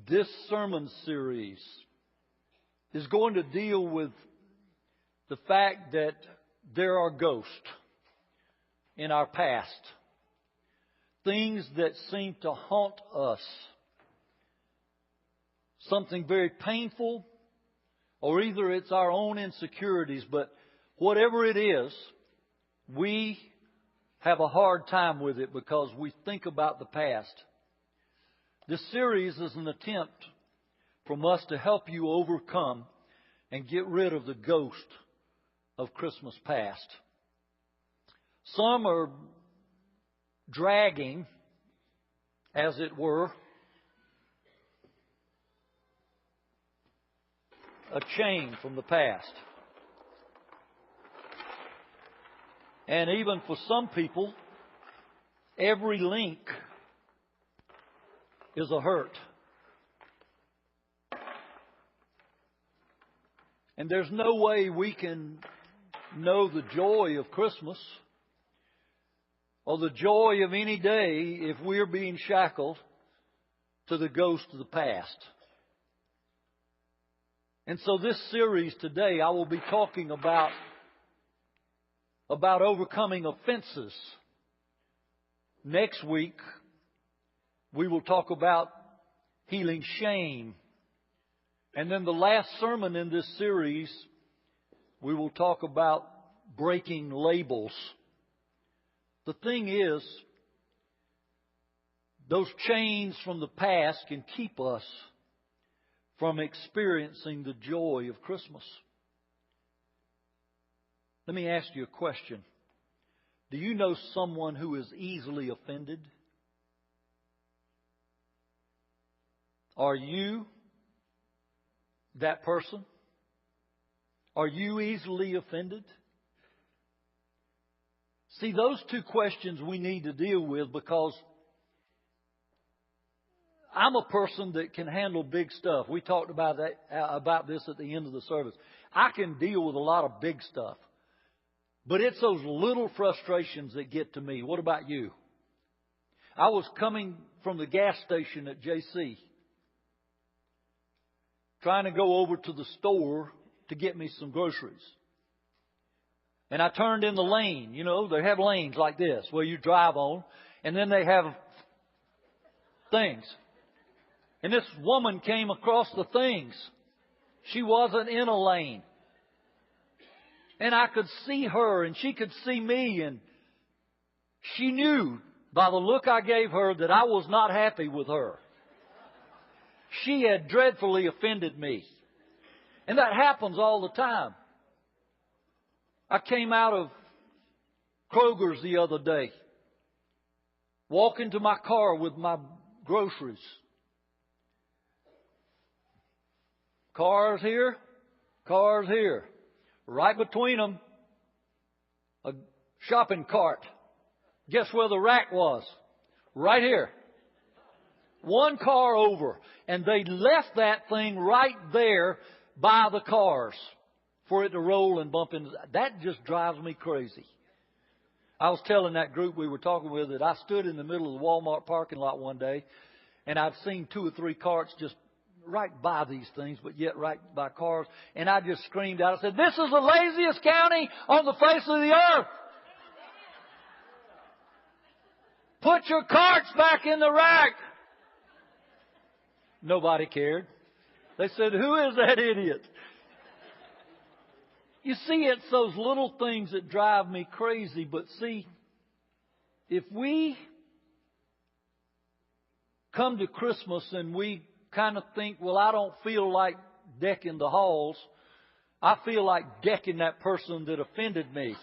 This sermon series is going to deal with the fact that there are ghosts in our past. Things that seem to haunt us. Something very painful, or either it's our own insecurities, but whatever it is, we have a hard time with it because we think about the past. This series is an attempt from us to help you overcome and get rid of the ghost of Christmas past. Some are dragging, as it were, a chain from the past. And even for some people, every link is a hurt. And there's no way we can know the joy of Christmas or the joy of any day if we're being shackled to the ghost of the past. And so this series today, I will be talking about overcoming offenses. Next week, we will talk about healing shame. And then the last sermon in this series, we will talk about breaking labels. The thing is, those chains from the past can keep us from experiencing the joy of Christmas. Let me ask you a question. Do you know someone who is easily offended? Are you that person? Are you easily offended? See, those two questions we need to deal with because I'm a person that can handle big stuff. We talked about this at the end of the service. I can deal with a lot of big stuff. But it's those little frustrations that get to me. What about you? I was coming from the gas station at JC, trying to go over to the store to get me some groceries. And I turned in the lane. You know, they have lanes like this where you drive on, and then they have things. And this woman came across the things. She wasn't in a lane. And I could see her and she could see me, and she knew by the look I gave her that I was not happy with her. She had dreadfully offended me. And that happens all the time. I came out of Kroger's the other day, walking to my car with my groceries. Cars here, cars here. Right between them, a shopping cart. Guess where the rack was? Right here. One car over. And they left that thing right there by the cars for it to roll and bump into. That just drives me crazy. I was telling that group we were talking with that I stood in the middle of the Walmart parking lot one day, and I'd seen 2 or 3 carts just right by these things, but yet right by cars. And I just screamed out. I said, "This is the laziest county on the face of the earth. Put your carts back in the rack." Nobody cared. They said, "Who is that idiot?" You see, it's those little things that drive me crazy. But see, if we come to Christmas and we kind of think, well, I don't feel like decking the halls. I feel like decking that person that offended me.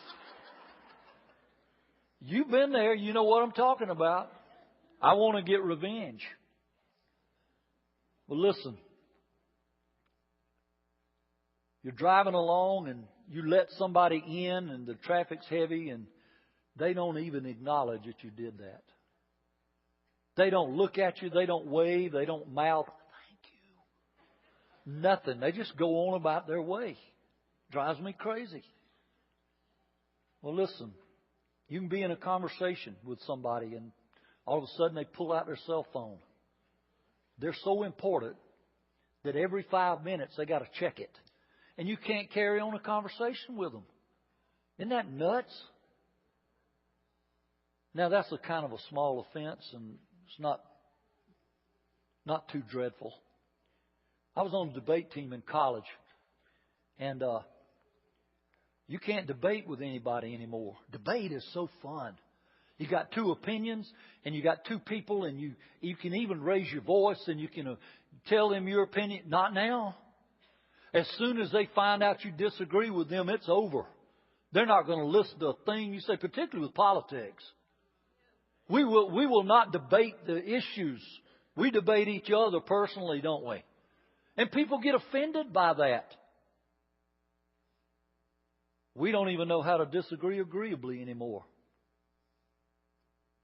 You've been there. You know what I'm talking about. I want to get revenge. Well, listen. You're driving along and you let somebody in and the traffic's heavy and they don't even acknowledge that you did that. They don't look at you. They don't wave. They don't mouth, "Thank you." Nothing. They just go on about their way. Drives me crazy. Well, listen. You can be in a conversation with somebody and all of a sudden they pull out their cell phone. they're so important that every 5 minutes they got to check it. And you can't carry on a conversation with them. Isn't that nuts? Now that's a kind of a small offense, and it's not too dreadful. I was on the debate team in college, and you can't debate with anybody anymore. Debate is so fun. You got two opinions, and you got two people, and you can even raise your voice, and you can tell them your opinion. Not now. As soon as they find out you disagree with them, it's over. They're not going to listen to a thing you say, particularly with politics. We will not debate the issues. We debate each other personally, don't we? And people get offended by that. We don't even know how to disagree agreeably anymore.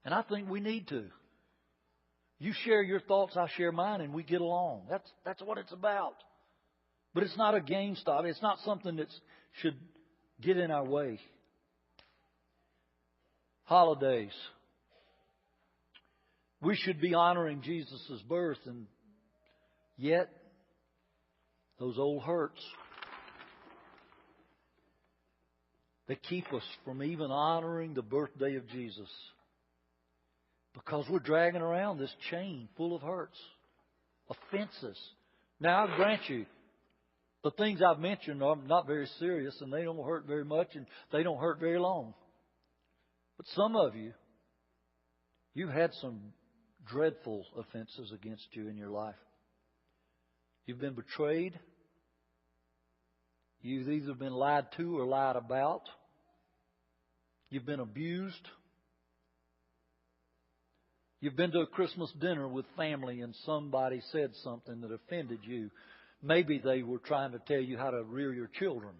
And I think we need to. You share your thoughts, I share mine, and we get along. That's what it's about. But it's not a game stop. It's not something that should get in our way. Holidays. We should be honoring Jesus' birth, and yet those old hurts, they keep us from even honoring the birthday of Jesus. Because we're dragging around this chain full of hurts, offenses. Now, I grant you, the things I've mentioned are not very serious, and they don't hurt very much, and they don't hurt very long. But some of you, you've had some dreadful offenses against you in your life. You've been betrayed. You've either been lied to or lied about. You've been abused. You've been to a Christmas dinner with family and somebody said something that offended you. Maybe they were trying to tell you how to rear your children.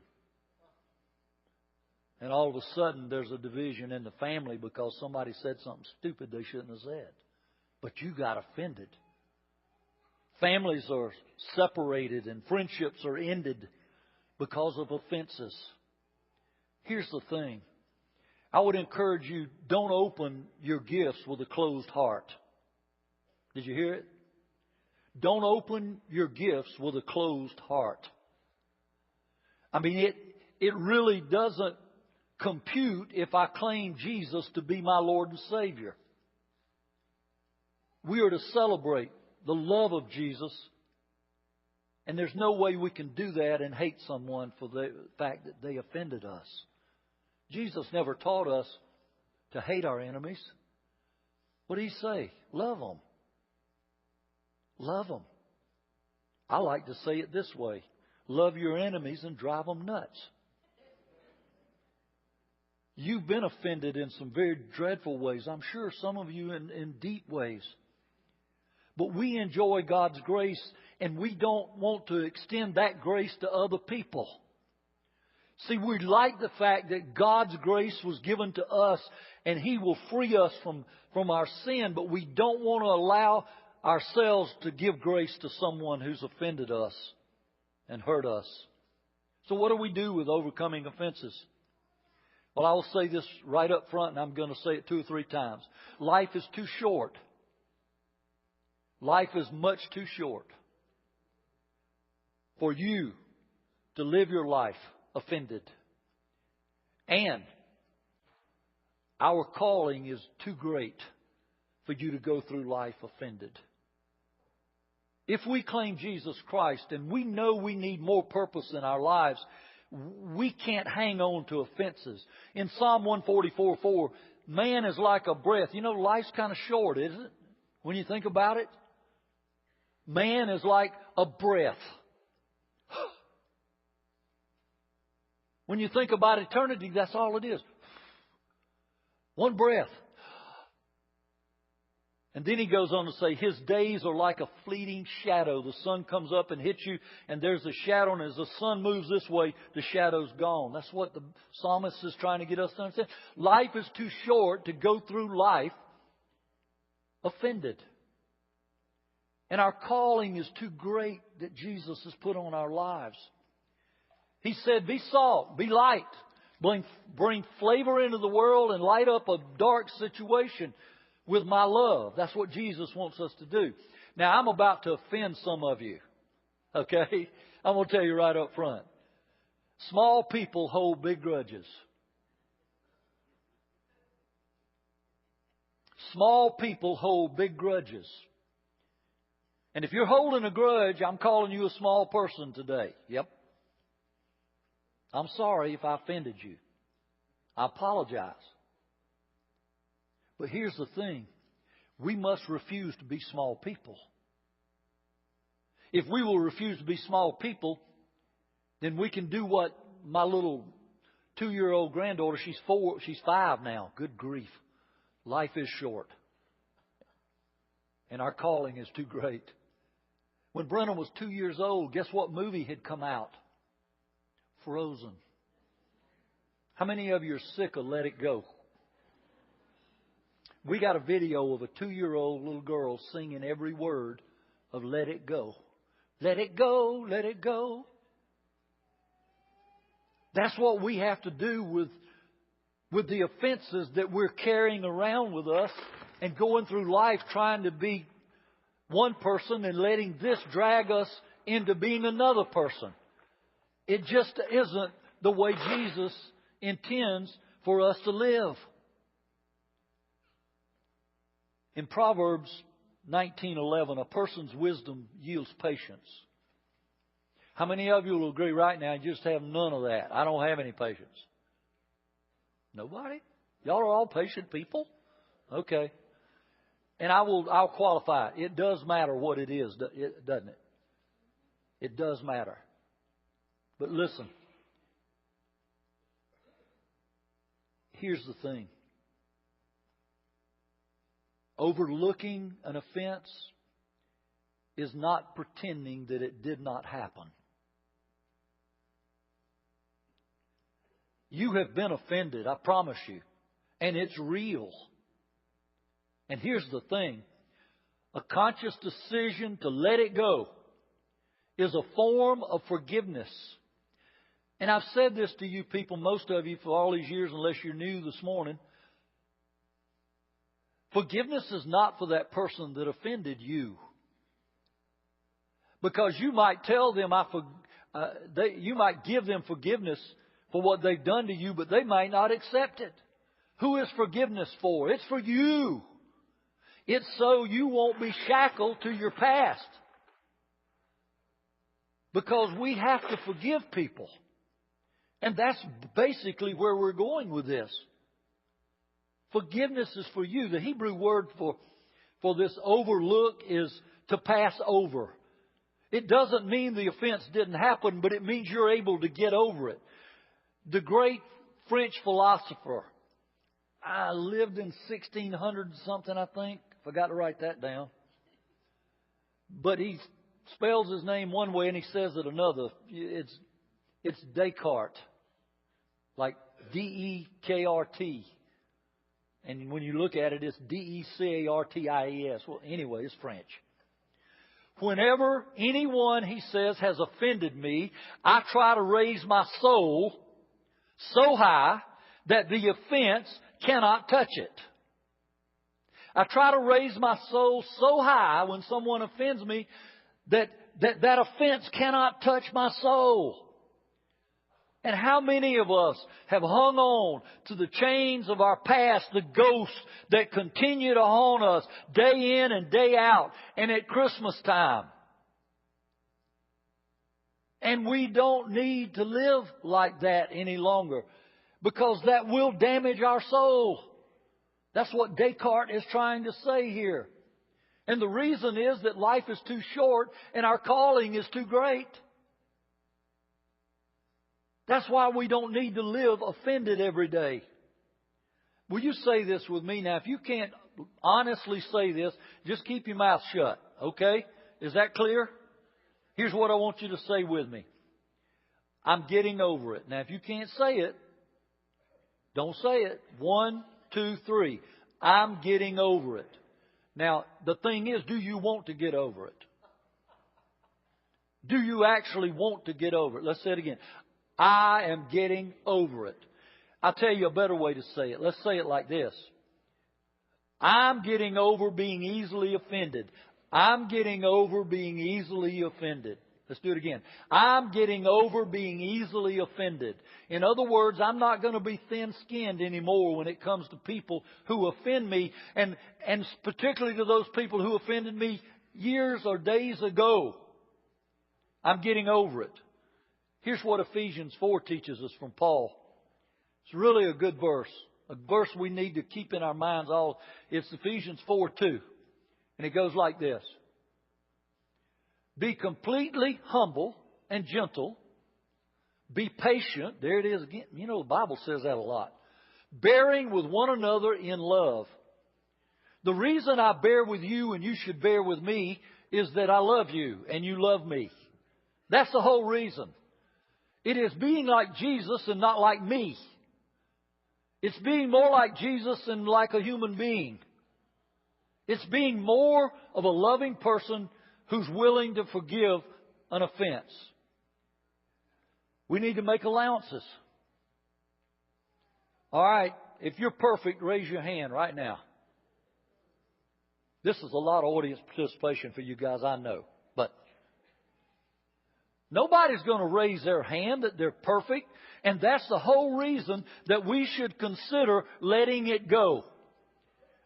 And all of a sudden there's a division in the family because somebody said something stupid they shouldn't have said. But you got offended. Families are separated and friendships are ended because of offenses. Here's the thing. I would encourage you, don't open your gifts with a closed heart. Did you hear it? Don't open your gifts with a closed heart. I mean, it really doesn't compute if I claim Jesus to be my Lord and Savior. We are to celebrate the love of Jesus, and there's no way we can do that and hate someone for the fact that they offended us. Jesus never taught us to hate our enemies. What did He say? Love them. Love them. I like to say it this way. Love your enemies and drive them nuts. You've been offended in some very dreadful ways. I'm sure some of you in deep ways. But we enjoy God's grace, and we don't want to extend that grace to other people. See, we like the fact that God's grace was given to us and He will free us from our sin, but we don't want to allow ourselves to give grace to someone who's offended us and hurt us. So what do we do with overcoming offenses? Well, I will say this right up front, and I'm going to say it 2 or 3 times. Life is too short. Life is much too short for you to live your life offended. And our calling is too great for you to go through life offended. If we claim Jesus Christ and we know we need more purpose in our lives, we can't hang on to offenses. In Psalm 144:4, man is like a breath. You know, life's kind of short, isn't it? When you think about it. Man is like a breath. When you think about eternity, that's all it is. One breath. And then he goes on to say, His days are like a fleeting shadow. The sun comes up and hits you, and there's a shadow, and as the sun moves this way, the shadow's gone. That's what the psalmist is trying to get us to understand. Life is too short to go through life offended. And our calling is too great that Jesus has put on our lives. He said, be salt, be light, bring flavor into the world and light up a dark situation with my love. That's what Jesus wants us to do. Now, I'm about to offend some of you. Okay? I'm going to tell you right up front. Small people hold big grudges. Small people hold big grudges. And if you're holding a grudge, I'm calling you a small person today. Yep. I'm sorry if I offended you. I apologize. But here's the thing. We must refuse to be small people. If we will refuse to be small people, then we can do what my little 2-year-old granddaughter, she's 5 now. Good grief. Life is short. And our calling is too great. When Brennan was 2 years old, guess what movie had come out? Frozen. How many of you are sick of Let It Go? We got a video of a 2-year-old little girl singing every word of Let It Go. Let it go, let it go. That's what we have to do with the offenses that we're carrying around with us and going through life trying to be one person and letting this drag us into being another person. It just isn't the way Jesus intends for us to live. In Proverbs 19:11, a person's wisdom yields patience. How many of you will agree right now you just have none of that? I don't have any patience. Nobody? Y'all are all patient people? Okay. And I'll qualify it. It does matter what it is, doesn't it? It does matter. But listen. Here's the thing. Overlooking an offense is not pretending that it did not happen. You have been offended, I promise you. And it's real. And here's the thing. A conscious decision to let it go is a form of forgiveness. And I've said this to you people, most of you, for all these years, unless you're new this morning. Forgiveness is not for that person that offended you. Because you might tell them, you might give them forgiveness for what they've done to you, but they might not accept it. Who is forgiveness for? It's for you. It's so you won't be shackled to your past. Because we have to forgive people. And that's basically where we're going with this. Forgiveness is for you. The Hebrew word for this overlook is to pass over. It doesn't mean the offense didn't happen, but it means you're able to get over it. The great French philosopher, I lived in 1600 something, I think. Forgot to write that down. But he spells his name one way and he says it another. It's Descartes. Like D-E-K-R-T. And when you look at it, it's D-E-C-A-R-T-I-E-S. Well, anyway, it's French. Whenever anyone, he says, has offended me, I try to raise my soul so high that the offense cannot touch it. I try to raise my soul so high when someone offends me that offense cannot touch my soul. And how many of us have hung on to the chains of our past, the ghosts that continue to haunt us day in and day out and at Christmas time? And we don't need to live like that any longer because that will damage our soul. That's what Descartes is trying to say here. And the reason is that life is too short and our calling is too great. That's why we don't need to live offended every day. Will you say this with me now? If you can't honestly say this, just keep your mouth shut. Okay? Is that clear? Here's what I want you to say with me. I'm getting over it. Now, if you can't say it, don't say it. 1, 2, 3. I'm getting over it. Now, the thing is, do you want to get over it? Do you actually want to get over it? Let's say it again. I am getting over it. I'll tell you a better way to say it. Let's say it like this. I'm getting over being easily offended. I'm getting over being easily offended. Let's do it again. I'm getting over being easily offended. In other words, I'm not going to be thin-skinned anymore when it comes to people who offend me, and particularly to those people who offended me years or days ago. I'm getting over it. Here's what Ephesians 4 teaches us from Paul. It's really a good verse. A verse we need to keep in our minds all. It's Ephesians 4:2. And it goes like this. Be completely humble and gentle. Be patient. There it is again. You know, the Bible says that a lot. Bearing with one another in love. The reason I bear with you and you should bear with me is that I love you and you love me. That's the whole reason. It is being like Jesus and not like me. It's being more like Jesus than like a human being. It's being more of a loving person who's willing to forgive an offense. We need to make allowances. All right, if you're perfect, raise your hand right now. This is a lot of audience participation for you guys, I know. But nobody's going to raise their hand that they're perfect. And that's the whole reason that we should consider letting it go.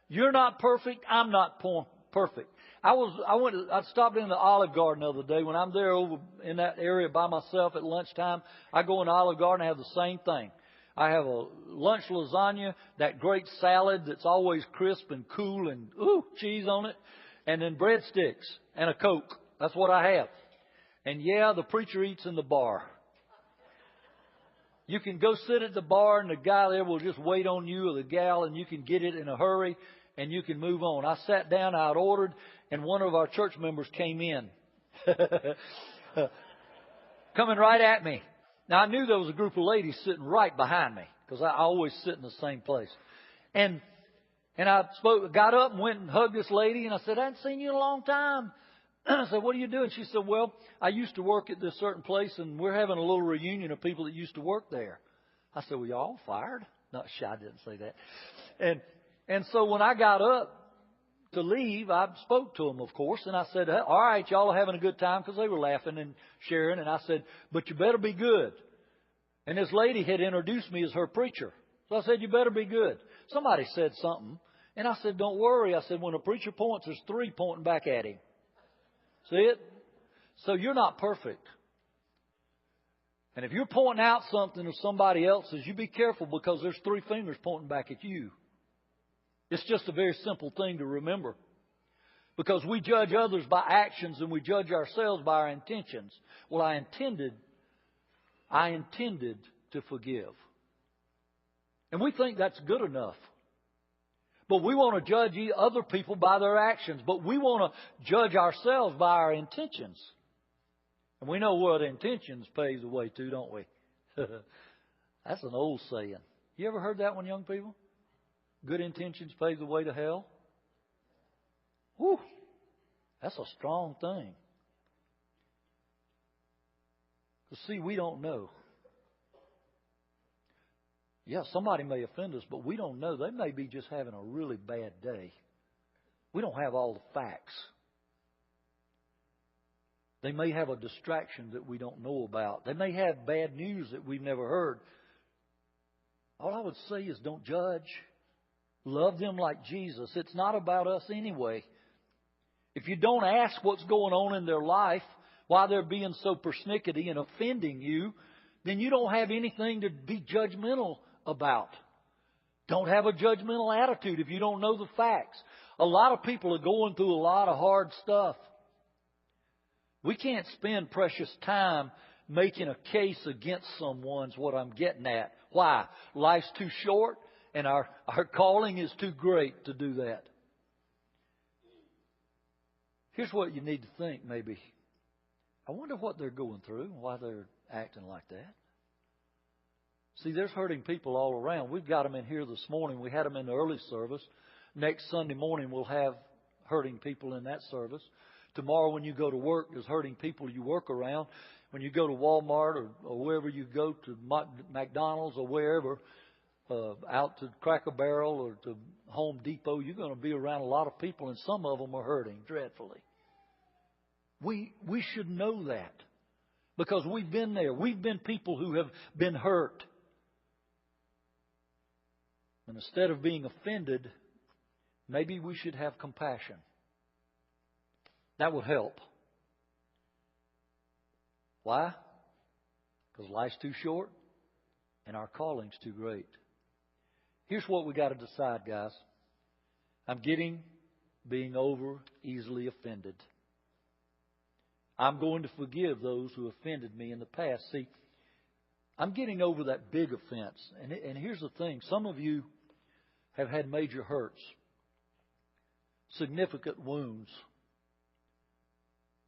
You're not perfect. I'm not perfect. I stopped in the Olive Garden the other day. When I'm there over in that area by myself at lunchtime, I go in the Olive Garden and have the same thing. I have a lunch lasagna, that great salad that's always crisp and cool and cheese on it, and then breadsticks and a Coke. That's what I have. And yeah, the preacher eats in the bar. You can go sit at the bar and the guy there will just wait on you or the gal, and you can get it in a hurry and you can move on. I sat down, I'd ordered, and one of our church members came in. Coming right at me. Now, I knew there was a group of ladies sitting right behind me because I always sit in the same place. And I got up and went and hugged this lady, and I said, I hadn't seen you in a long time. I said, what are you doing? She said, well, I used to work at this certain place, and we're having a little reunion of people that used to work there. I said, well, you all fired? No, I didn't say that. And so when I got up to leave, I spoke to them, of course, and I said, all right, y'all are having a good time, because they were laughing and sharing, and I said, but you better be good. And this lady had introduced me as her preacher. So I said, you better be good. Somebody said something, and I said, don't worry. I said, when a preacher points, there's three pointing back at him. See it? So you're not perfect. And if you're pointing out something to somebody else's, you be careful, because there's three fingers pointing back at you. It's just a very simple thing to remember. Because we judge others by actions and we judge ourselves by our intentions. Well, I intended to forgive. And we think that's good enough. But we want to judge other people by their actions. But we want to judge ourselves by our intentions. And we know what intentions pays the way to, don't we? That's an old saying. You ever heard that one, young people? Good intentions pave the way to hell. Whew, that's a strong thing. Because, see, we don't know. Yeah, somebody may offend us, but we don't know. They may be just having a really bad day. We don't have all the facts. They may have a distraction that we don't know about. They may have bad news that we've never heard. All I would say is don't judge. Love them like Jesus. It's not about us anyway. If you don't ask what's going on in their life, why they're being so persnickety and offending you, then you don't have anything to be judgmental about. Don't have a judgmental attitude if you don't know the facts. A lot of people are going through a lot of hard stuff. We can't spend precious time making a case against someone's what I'm getting at. Why? Life's too short. And our calling is too great to do that. Here's what you need to think maybe. I wonder what they're going through and why they're acting like that. See, there's hurting people all around. We've got them in here this morning. We had them in the early service. Next Sunday morning we'll have hurting people in that service. Tomorrow when you go to work, there's hurting people you work around. When you go to Walmart or wherever you go, to McDonald's or wherever, out to Cracker Barrel or to Home Depot, you're going to be around a lot of people, and some of them are hurting dreadfully. We should know that because we've been there. We've been people who have been hurt. And instead of being offended, maybe we should have compassion. That would help. Why? Because life's too short and our calling's too great. Here's what we got to decide, guys. I'm being over easily offended. I'm going to forgive those who offended me in the past. See, I'm getting over that big offense. And here's the thing. Some of you have had major hurts, significant wounds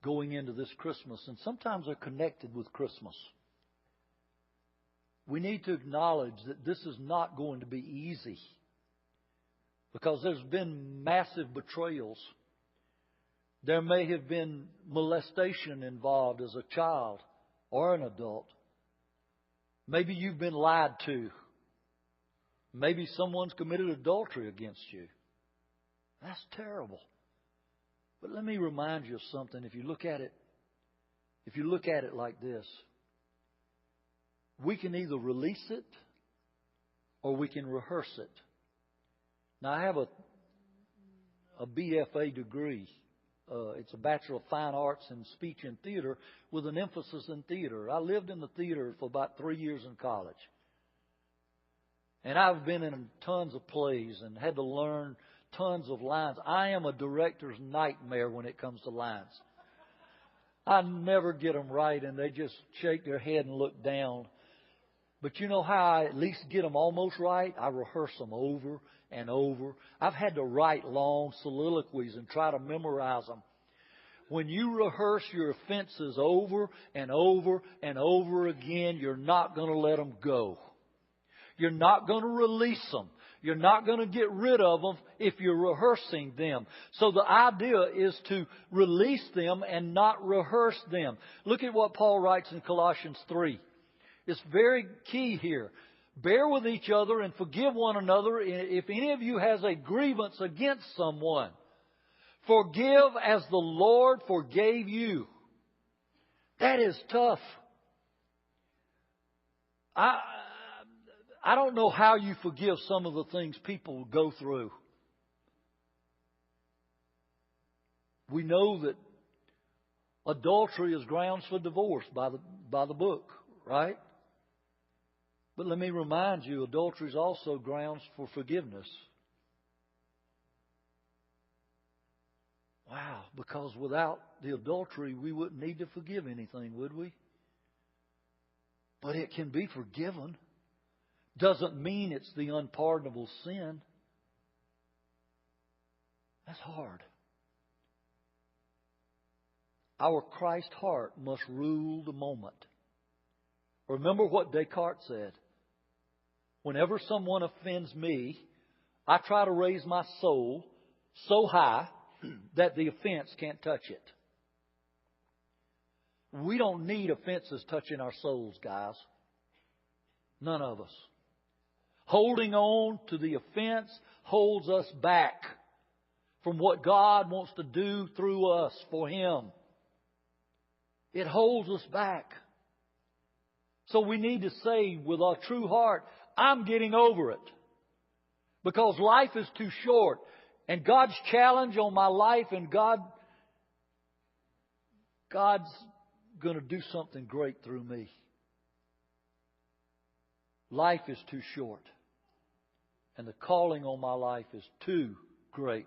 going into this Christmas. And sometimes they're connected with Christmas. We need to acknowledge that this is not going to be easy. Because there's been massive betrayals. There may have been molestation involved as a child or an adult. Maybe you've been lied to. Maybe someone's committed adultery against you. That's terrible. But let me remind you of something. If you look at it like this, we can either release it or we can rehearse it. Now, I have a BFA degree. It's a Bachelor of Fine Arts in Speech and Theater with an emphasis in theater. I lived in the theater for about 3 years in college. And I've been in tons of plays and had to learn tons of lines. I am a director's nightmare when it comes to lines. I never get them right and they just shake their head and look down. But you know how I at least get them almost right? I rehearse them over and over. I've had to write long soliloquies and try to memorize them. When you rehearse your offenses over and over and over again, you're not going to let them go. You're not going to release them. You're not going to get rid of them if you're rehearsing them. So the idea is to release them and not rehearse them. Look at what Paul writes in Colossians 3. It's very key here. Bear with each other and forgive one another if any of you has a grievance against someone. Forgive as the Lord forgave you. That is tough. I don't know how you forgive some of the things people go through. We know that adultery is grounds for divorce by the book, right? But let me remind you, adultery is also grounds for forgiveness. Wow, because without the adultery, we wouldn't need to forgive anything, would we? But it can be forgiven. Doesn't mean it's the unpardonable sin. That's hard. Our Christ heart must rule the moment. Remember what Descartes said. Whenever someone offends me, I try to raise my soul so high that the offense can't touch it. We don't need offenses touching our souls, guys. None of us. Holding on to the offense holds us back from what God wants to do through us for Him. It holds us back. So we need to say with our true heart, I'm getting over it. Because life is too short. And God's challenge on my life and God's going to do something great through me. Life is too short. And the calling on my life is too great.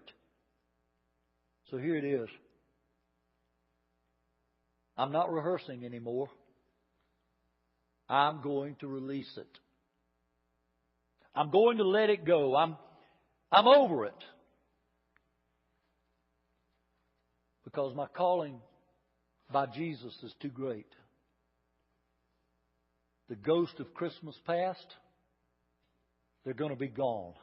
So here it is. I'm not rehearsing anymore. I'm going to release it. I'm going to let it go. I'm over it. Because my calling by Jesus is too great. The ghost of Christmas past, they're going to be gone.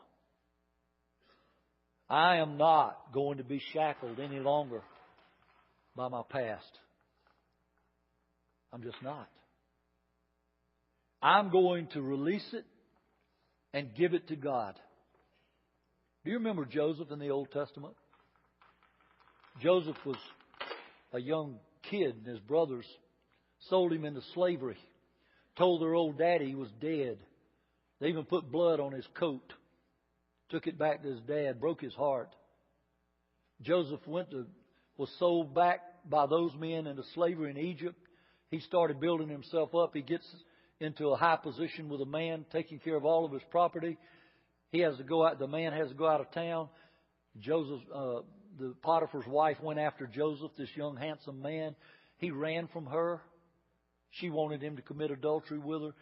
I am not going to be shackled any longer by my past. I'm just not. I'm going to release it and give it to God. Do you remember Joseph in the Old Testament? Joseph was a young kid, and his brothers sold him into slavery. Told their old daddy he was dead. They even put blood on his coat. Took it back to his dad. Broke his heart. Joseph was sold back by those men into slavery in Egypt. He started building himself up. He gets into a high position with a man, taking care of all of his property. He has to go out. The man has to go out of town. The Potiphar's wife went after Joseph, this young handsome man. He ran from her. She wanted him to commit adultery with her.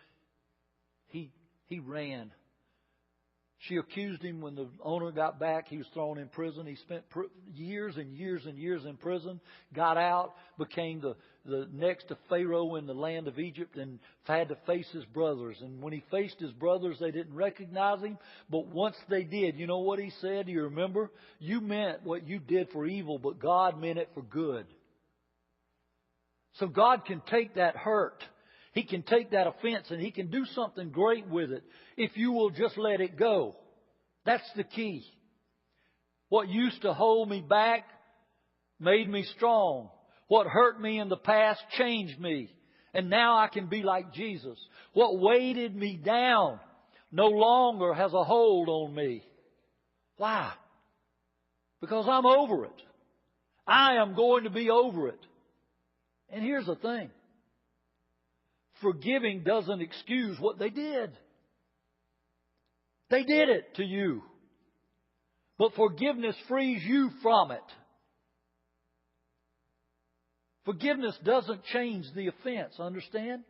He ran. She accused him. When the owner got back, he was thrown in prison. He spent years and years and years in prison, got out, became the next to Pharaoh in the land of Egypt, and had to face his brothers. And when he faced his brothers, they didn't recognize him. But once they did, you know what he said? Do you remember? You meant what you did for evil, but God meant it for good. So God can take that hurt. He can take that offense and He can do something great with it if you will just let it go. That's the key. What used to hold me back made me strong. What hurt me in the past changed me. And now I can be like Jesus. What weighted me down no longer has a hold on me. Why? Because I'm over it. I am going to be over it. And here's the thing. Forgiving doesn't excuse what they did. They did it to you. But forgiveness frees you from it. Forgiveness doesn't change the offense, understand?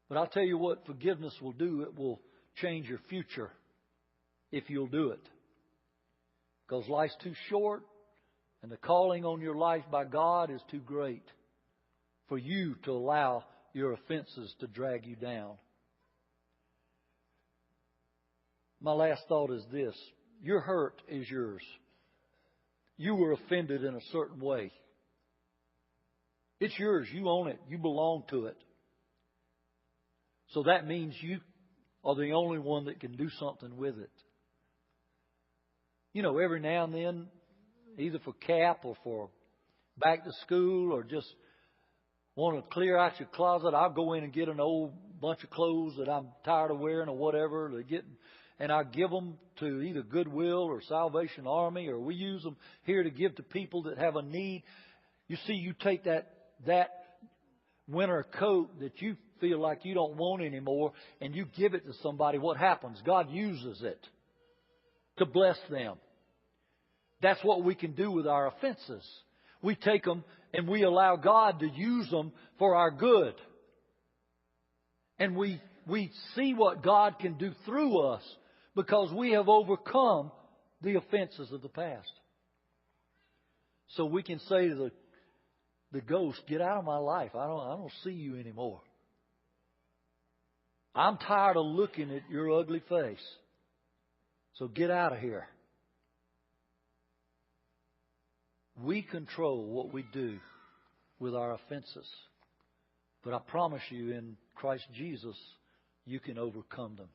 But I'll tell you what forgiveness will do. It will change your future if you'll do it. Because life's too short and the calling on your life by God is too great for you to allow your offenses to drag you down. My last thought is this. Your hurt is yours. You were offended in a certain way. It's yours. You own it. You belong to it. So that means you are the only one that can do something with it. You know, every now and then, either for CAP or for back to school or just want to clear out your closet, I'll go in and get an old bunch of clothes that I'm tired of wearing or whatever. And I give them to either Goodwill or Salvation Army, or we use them here to give to people that have a need. You see, you take that winter coat that you feel like you don't want anymore and you give it to somebody. What happens? God uses it to bless them. That's what we can do with our offenses. We take them and we allow God to use them for our good. And we see what God can do through us because we have overcome the offenses of the past. So we can say to the ghost, get out of my life. I don't see you anymore. I'm tired of looking at your ugly face. So get out of here. We control what we do with our offenses. But I promise you, in Christ Jesus, you can overcome them.